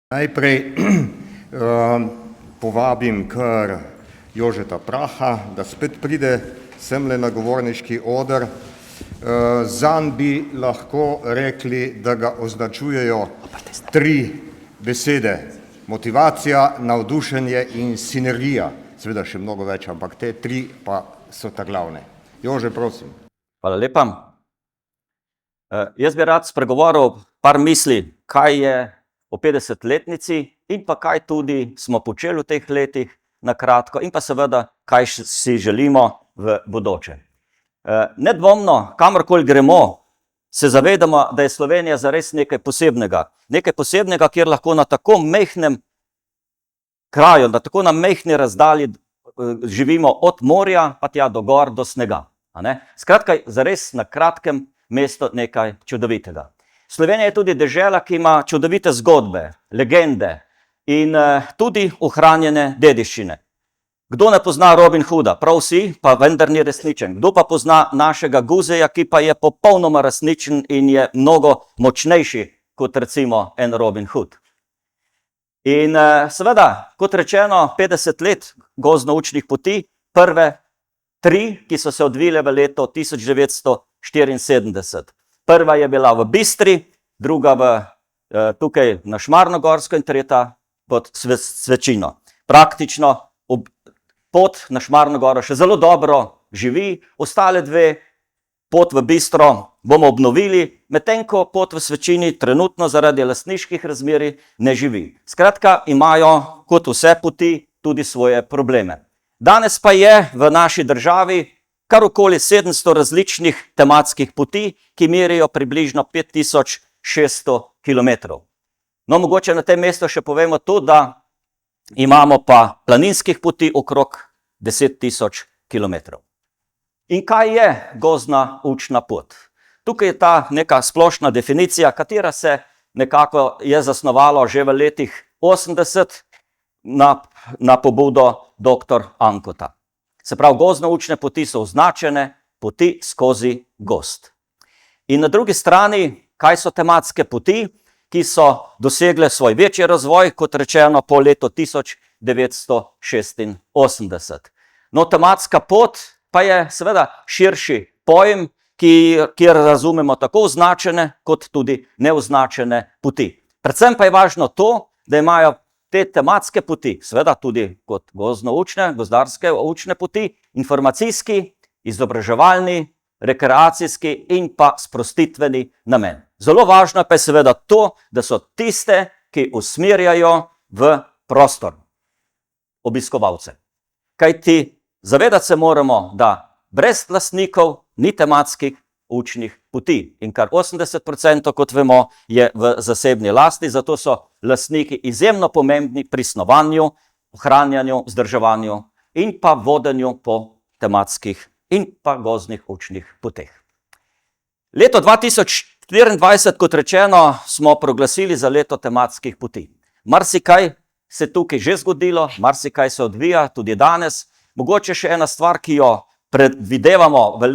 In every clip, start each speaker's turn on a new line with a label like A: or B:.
A: Najprej povabim kar Jožeta Praha, da spet pride semle na govorniški oder. Zanj bi lahko rekli, da ga označujejo tri besede: motivacija, navdušenje in sinergija. Seveda še mnogo več, ampak te tri pa so ta glavne. Jože, prosim.
B: Hvala lepa. Jaz bi rad spregovoril par misli, kaj je o 50-letnici in pa kaj tudi smo počeli v teh letih na kratko in pa seveda, kaj si želimo v bodoče. Nedvomno, kamorkoli gremo, se zavedamo, da je Slovenija zares nekaj posebnega. Nekaj posebnega, kjer lahko na tako majhnem kraju, na tako na majhni razdalji živimo od morja pa tja do gor, do snega. Skratka, zares na kratkem mesto nekaj čudovitega. Slovenija je tudi dežela, ki ima čudovite zgodbe, legende in tudi ohranjene dediščine. Kdo ne pozna Robin Hooda? Prav vsi, pa vendar ni resničen. Kdo pa pozna našega Guzeja, ki pa je popolnoma resničen in je mnogo močnejši kot recimo en Robin Hood? In seveda, kot rečeno, 50 let gozdno-učnih poti, prve tri, ki so se odvile v leto 1974. Prva je bila v Bistri, druga tukaj na Šmarnogorsko in tretja pod Svečino. Praktično pot na Šmarnogoro še zelo dobro živi, ostale dve, pot v Bistro bomo obnovili, medtem ko pot v Svečini trenutno zaradi lastniških razmerij ne živi. Skratka, imajo kot vse poti tudi svoje probleme. Danes pa je v naši državi kar okoli 700 različnih tematskih poti, ki merijo približno 5600 kilometrov. No, mogoče na tem mestu še povemo to, da imamo pa planinskih poti okrog 10 000 kilometrov. In kaj je gozdna učna pot? Tukaj je ta neka splošna definicija, katera se nekako je zasnovalo že v letih 80 na pobudo dr. Ankota. Se pravi, gozdno-učne poti so označene poti skozi gozd. In na drugi strani, kaj so tematske poti, ki so dosegle svoj večji razvoj, kot rečeno, po letu 1986. No, tematska pot pa je seveda širši pojem, kjer razumemo tako označene kot tudi neoznačene poti. Predvsem pa je važno to, da imajo te tematske poti, seveda tudi kot gozdno-učne, gozdarske učne poti, informacijski, izobraževalni, rekreacijski in pa sprostitveni namen. Zelo važno pa je seveda to, da so tiste, ki usmerjajo v prostor obiskovalce. Kajti zavedati se moramo, da brez lastnikov ni tematskih učnih poti. In kar 80%, kot vemo, je v zasebni lasti, zato so lastniki izjemno pomembni pri snovanju, ohranjanju, vzdrževanju in pa vodenju po tematskih in pa gozdnih učnih poteh. Leto 2024, kot rečeno, smo proglasili za leto tematskih poti. Marsikaj se tukaj že zgodilo, marsikaj se odvija tudi danes. Mogoče še ena stvar, ki jo predvidevamo v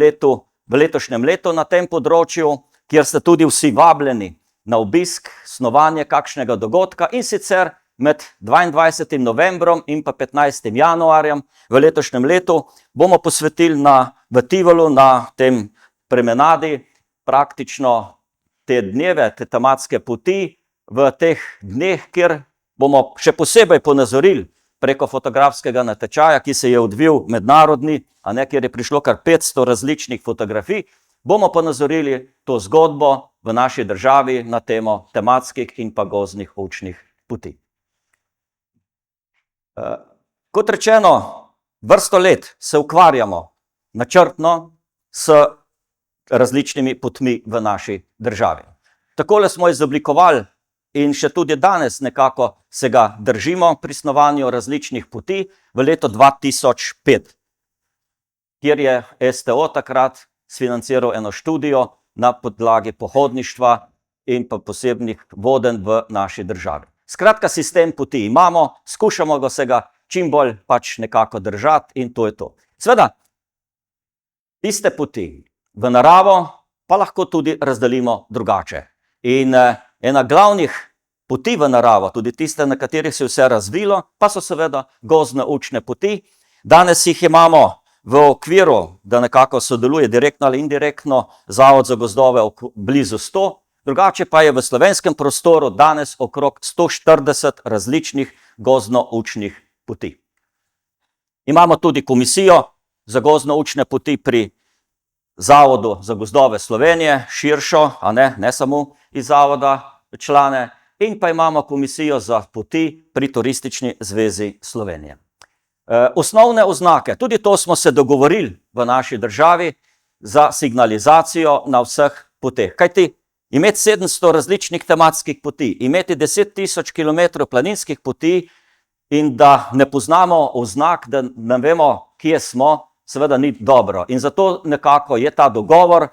B: letošnjem letu na tem področju, kjer ste tudi vsi vabljeni na obisk, snovanje kakšnega dogodka, in sicer med 22. novembrom in pa 15. januarjem v letošnjem letu bomo posvetili v Tivolu na tem promenadi praktično te dneve, te tematske poti v teh dneh, kjer bomo še posebej ponazorili preko fotografskega natečaja, ki se je odvil mednarodni, kjer je prišlo kar 500 različnih fotografij, bomo ponazorili to zgodbo v naši državi na temo tematskih in pa gozdnih učnih poti. Kot rečeno, vrsto let se ukvarjamo načrtno s različnimi potmi v naši državi. Takole smo izoblikovali in še tudi danes nekako se ga držimo pri snovanju različnih poti v leto 2005, kjer je STO takrat sfinanciral eno študijo na podlagi pohodništva in pa posebnih vodenj v naši državi. Skratka, sistem poti imamo, skušamo se ga čim bolj pač nekako držati in to je to. Seveda, tiste poti v naravo pa lahko tudi razdelimo drugače. In ena glavnih poti v naravo, tudi tiste, na katerih se je vse razvilo, pa so seveda gozdno-učne poti. Danes jih imamo v okviru, da nekako sodeluje direktno ali indirektno Zavod za gozdove blizu 100, drugače pa je v slovenskem prostoru danes okrog 140 različnih gozdno-učnih poti. Imamo tudi komisijo za gozdno-učne poti pri Zavodu za gozdove Slovenije, širšo, a ne samo iz zavoda člane, in pa imamo komisijo za poti pri Turistični zvezi Slovenije. Osnovne oznake, tudi to smo se dogovorili v naši državi za signalizacijo na vseh poteh. Kajti imeti 700 različnih tematskih poti, imeti 10.000 km planinskih poti in da ne poznamo oznak, da ne vemo, kje smo, seveda ni dobro. In zato nekako je ta dogovor,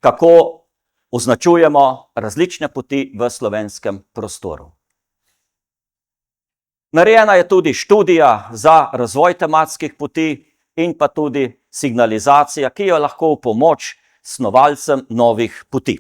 B: kako označujemo različne poti v slovenskem prostoru. Narejena je tudi študija za razvoj tematskih poti in pa tudi signalizacija, ki jo lahko v pomoč snovalcem novih poti.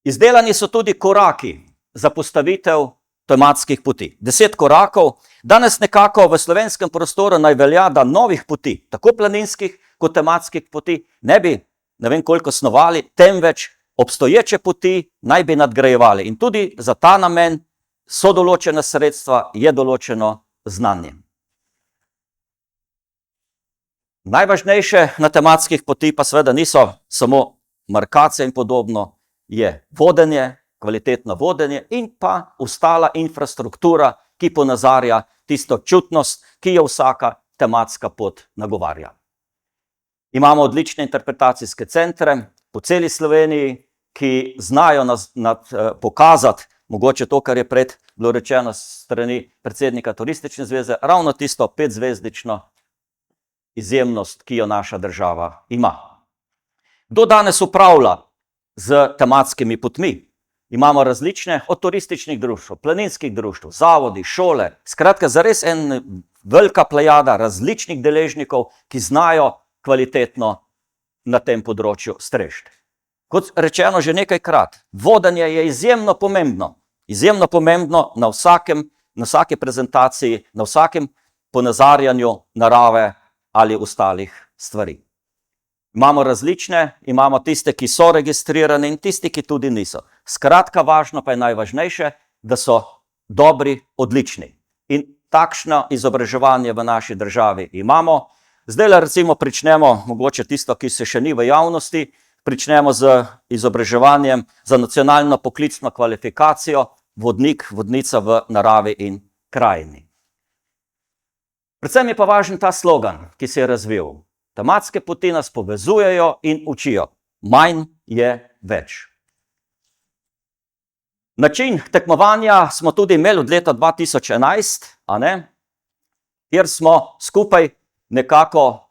B: Izdelani so tudi koraki za postavitev tematskih poti. 10 korakov. Danes nekako v slovenskem prostoru naj velja, da novih poti, tako planinskih kot tematskih poti, ne bi, ne vem koliko snovali, temveč obstoječe poti naj bi nadgrajevali. In tudi za ta namen so določena sredstva, je določeno znanje. Najvažnejše na tematskih poti pa seveda niso samo markacije in podobno, je vodenje, kvalitetno vodenje in pa ostala infrastruktura, ki ponazarja tisto čutnost, ki jo vsaka tematska pot nagovarja. Imamo odlične interpretacijske centre po celi Sloveniji, ki znajo pokazati mogoče to, kar je pred bilo rečeno strani predsednika Turistične zveze, ravno tisto 5-zvezdično izjemnost, ki jo naša država ima. Kdo danes upravlja z tematskimi potmi? Imamo različne, od turističnih društv, planinskih društv, zavodi, šole, skratka zares en velika plejada različnih deležnikov, ki znajo kvalitetno na tem področju strežiti. Kot rečeno že nekajkrat, vodenje je izjemno pomembno. Izjemno pomembno na vsaki prezentaciji, na vsakem ponazarjanju narave ali ostalih stvari. Imamo različne, imamo tiste, ki so registrirane in tisti, ki tudi niso. Skratka, važno pa je najvažnejše, da so dobri, odlični. In takšno izobraževanje v naši državi imamo. Zdaj recimo pričnemo, mogoče tisto, ki se še ni v javnosti, pričnemo z izobraževanjem za nacionalno poklicno kvalifikacijo vodnik, vodnica v naravi in krajini. Predvsem je pa važen ta slogan, ki se je razvil. Tematske poti nas povezujejo in učijo. Manj je več. Način tekmovanja smo tudi imeli od leta 2011, kjer smo skupaj nekako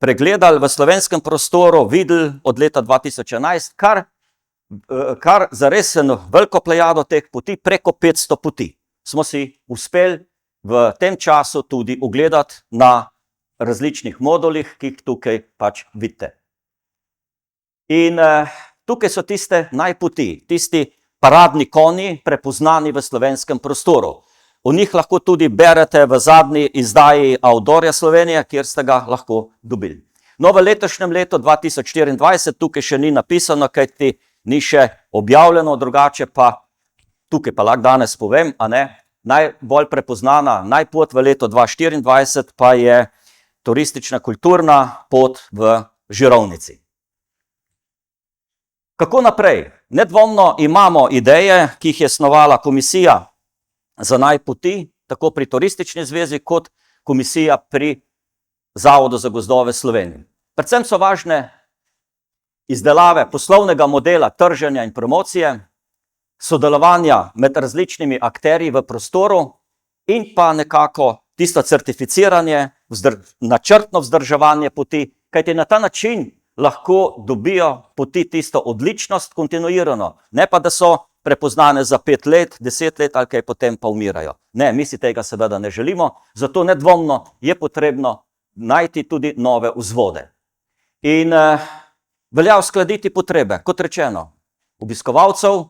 B: pregledali v slovenskem prostoru, videli od leta 2011, kar zares eno veliko plejado teh poti, preko 500 poti. Smo si uspeli v tem času tudi ugledati na različnih modulih, ki jih tukaj pač vidite. In tukaj so tiste najpoti, tisti paradni konji, prepoznani v slovenskem prostoru. O njih lahko tudi berete v zadnji izdaji Outdoorja Slovenije, kjer ste ga lahko dobili. No, v letošnjem letu 2024, tukaj še ni napisano, kajti ni še objavljeno, drugače pa, tukaj pa lahko danes povem, najbolj prepoznana najpot v letu 2024 pa je turistična kulturna pot v Žirovnici. Kako naprej? Nedvomno imamo ideje, ki jih je snovala komisija za najpoti, tako pri Turistični zvezi, kot komisija pri Zavodu za gozdove Slovenije. Predvsem so važne izdelave poslovnega modela trženja in promocije, sodelovanja med različnimi akterji v prostoru in pa nekako tisto certificiranje, načrtno vzdrževanje poti, kajti na ta način lahko dobijo poti tisto odličnost kontinuirano, ne pa da so prepoznane za 5 let, 10 let ali kaj potem pa umirajo. Ne, mi si tega seveda ne želimo, zato nedvomno je potrebno najti tudi nove vzvode. In velja uskladiti potrebe, kot rečeno, obiskovalcev,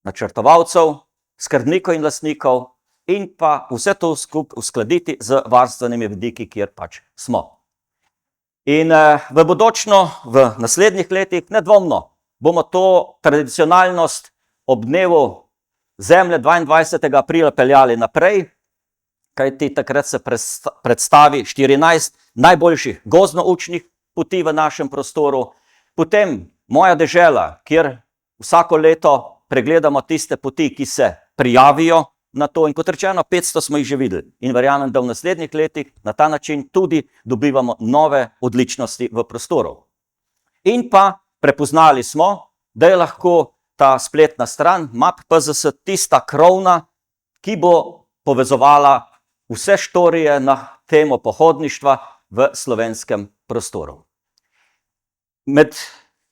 B: načrtovalcev, skrbnikov in lastnikov in pa vse to skupaj uskladiti z varstvenimi vidiki, kjer pač smo. In v bodočno, v naslednjih letih, nedvomno, bomo to tradicionalnost ob dnevu Zemlje 22. aprila peljali naprej, kajti takrat se predstavi 14 najboljših gozdno-učnih poti v našem prostoru. Potem Moja dežela, kjer vsako leto pregledamo tiste poti, ki se prijavijo na to. In kot rečeno, 500 smo jih že videli. In verjamem, da v naslednjih letih na ta način tudi dobivamo nove odličnosti v prostoru. In pa prepoznali smo, da je lahko ta spletna stran Map.pzs tista krovna, ki bo povezovala vse štorije na temo pohodništva v slovenskem prostoru. Med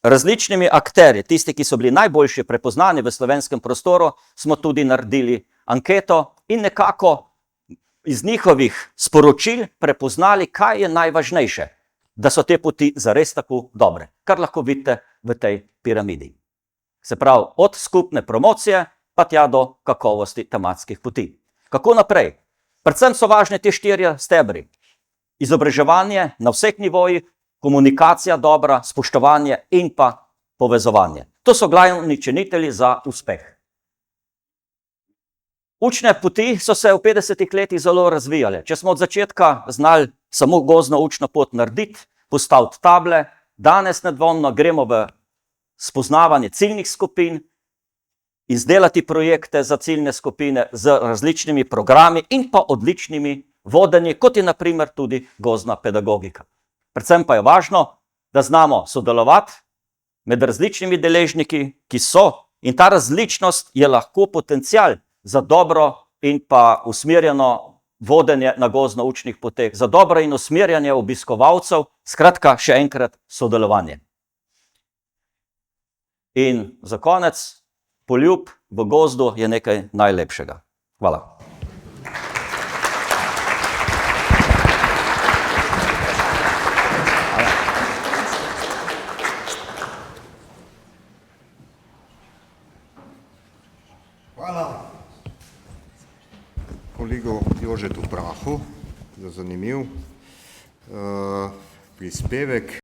B: različnimi akterji, tisti, ki so bili najboljši prepoznani v slovenskem prostoru, smo tudi naredili anketo in nekako iz njihovih sporočil prepoznali, kaj je najvažnejše, da so te poti zares tako dobre, kar lahko vidite v tej piramidi. Se pravi, od skupne promocije pa tja do kakovosti tematskih poti. Kako naprej? Predvsem so važni te 4 stebri. Izobraževanje na vseh nivojih, komunikacija dobra, spoštovanje in pa povezovanje. To so glavni činitelji za uspeh. Učne poti so se v 50 letih zelo razvijale. Če smo od začetka znali samo gozdno učno pot narediti, postaviti table, danes nedvomno gremo v spoznavanje ciljnih skupin, izdelati projekte za ciljne skupine z različnimi programi in pa odličnimi vodenji, kot je na primer tudi gozdna pedagogika. Predvsem pa je važno, da znamo sodelovati med različnimi deležniki, ki so, in ta različnost je lahko potencial za dobro in pa usmerjeno vodenje na gozdno-učnih poteh, za dobro in usmerjanje obiskovalcev, skratka še enkrat sodelovanje. In za konec, poljub v gozdu je nekaj najlepšega. Hvala.
A: Hvala kolegu Jožetu Prahu za zanimiv prispevek.